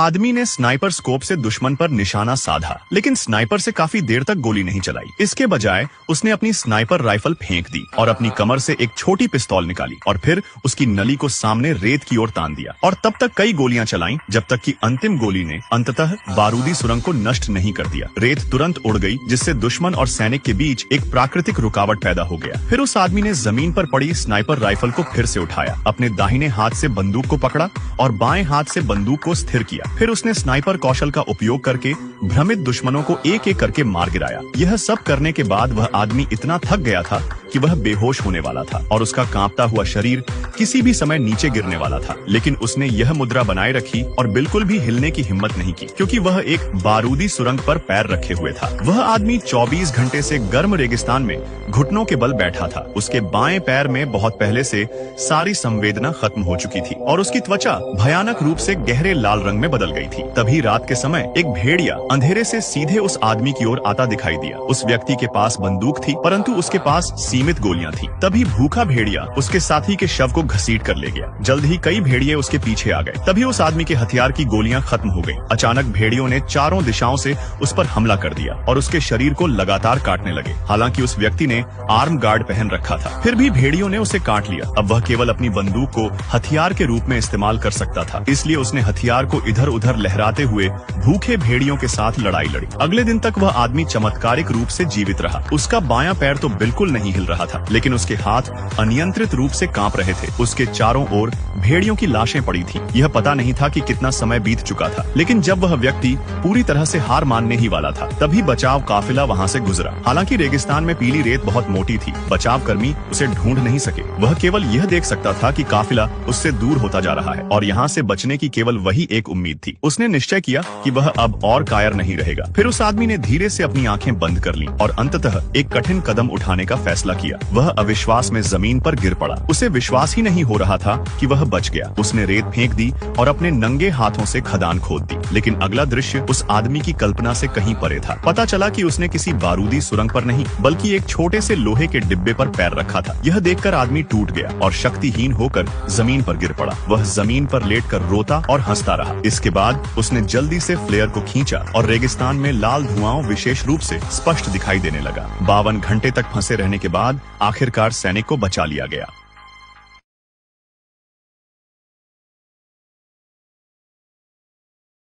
आदमी ने sniper scope से दुश्मन पर निशाना साधा, लेकिन स्नाइपर से काफी देर तक गोली नहीं चलाई। इसके बजाय उसने अपनी स्नाइपर राइफल फेंक दी और अपनी कमर से एक छोटी पिस्तौल निकाली और फिर उसकी नली को सामने रेत की ओर तान दिया और तब तक कई गोलियां चलाईं जब तक कि अंतिम गोली ने अंततः बारूदी सुरंग को नष्ट नहीं कर दिया। रेत तुरंत उड़ गई, जिससे दुश्मन और सैनिक के बीच एक प्राकृतिक रुकावट पैदा हो गया। फिर उस आदमी ने जमीन पर पड़ी स्नाइपर राइफल को फिर से उठाया, अपने दाहिने हाथ से बंदूक को पकड़ा और बाएं हाथ से बंदूक को स्थिर किया। फिर उसने स्नाइपर कौशल का उपयोग करके भ्रमित दुश्मनों को एक एक करके मार गिराया। यह सब करने के बाद वह आदमी इतना थक गया था कि वह बेहोश होने वाला था और उसका कांपता हुआ शरीर किसी भी समय नीचे गिरने वाला था। लेकिन उसने यह मुद्रा बनाए रखी और बिल्कुल भी हिलने की हिम्मत नहीं की, क्योंकि वह एक बारूदी सुरंग पर पैर रखे हुए था। वह आदमी 24 घंटे से गर्म रेगिस्तान में घुटनों के बल बैठा था। उसके बाएं पैर में बहुत पहले से सारी संवेदना खत्म हो चुकी थी और उसकी त्वचा भयानक रूप से गहरे लाल रंग में बदल गई थी। तभी रात के समय एक भेड़िया अंधेरे से सीधे उस आदमी की ओर आता दिखाई दिया। उस व्यक्ति के पास बंदूक थी, परंतु उसके पास सीमित गोलियां थी। तभी भूखा भेड़िया उसके साथी के शव को घसीट कर ले गया। जल्द ही कई भेड़िए उसके पीछे आ गए। तभी उस आदमी के हथियार की गोलियां खत्म हो गई। अचानक भेड़ियों ने चारों दिशाओं से उस पर हमला कर दिया और उसके शरीर को लगातार काटने लगे। हालांकि उस व्यक्ति ने आर्म गार्ड पहन रखा था, फिर भी भेड़ियों ने उसे काट लिया। अब वह केवल अपनी बंदूक को हथियार के रूप में इस्तेमाल कर सकता था, इसलिए उसने हथियार को इधर उधर लहराते हुए भूखे भेड़ियों के साथ लड़ाई लड़ी। अगले दिन तक वह आदमी चमत्कारिक रूप से जीवित रहा। उसका बायां पैर तो बिल्कुल नहीं हिल रहा था, लेकिन उसके हाथ अनियंत्रित रूप से कांप रहे थे। उसके चारों ओर भेड़ियों की लाशें पड़ी थीं। यह पता नहीं था कि कितना समय बीत चुका था, लेकिन जब वह व्यक्ति पूरी तरह से हार मानने ही वाला था, तभी बचाव काफिला वहां से गुजरा। हालांकि रेगिस्तान में पीली रेत बहुत मोटी थी, बचाव कर्मी उसे ढूंढ नहीं सके। वह केवल यह देख सकता था कि काफिला उससे दूर होता जा रहा है और यहाँ से बचने की केवल वही एक उम्मीद थी। उसने निश्चय किया कि वह अब और कायर नहीं रहेगा। फिर उस आदमी ने धीरे से अपनी आंखें बंद कर लीं और अंततः एक कठिन कदम उठाने का फैसला किया। वह अविश्वास में जमीन पर गिर पड़ा। उसे विश्वास ही नहीं हो रहा था कि वह बच गया। उसने रेत फेंक दी और अपने नंगे हाथों से खदान खोद दी। लेकिन अगला दृश्य उस आदमी की कल्पना से कहीं परे था। पता चला कि उसने किसी बारूदी सुरंग पर नहीं, बल्कि एक छोटे से लोहे के डिब्बे पर पैर रखा था। यह देखकर आदमी टूट गया और शक्तिहीन होकर जमीन पर गिर पड़ा। वह जमीन पर लेटकर रोता और हंसता रहा। इसके बाद उसने जल्दी से फ्लेयर को खींचा और रेगिस्तान में लाल धुआं विशेष रूप से स्पष्ट दिखाई देने लगा। 52 घंटे तक फंसे रहने के बाद आखिरकार सैनिक को बचा लिया गया।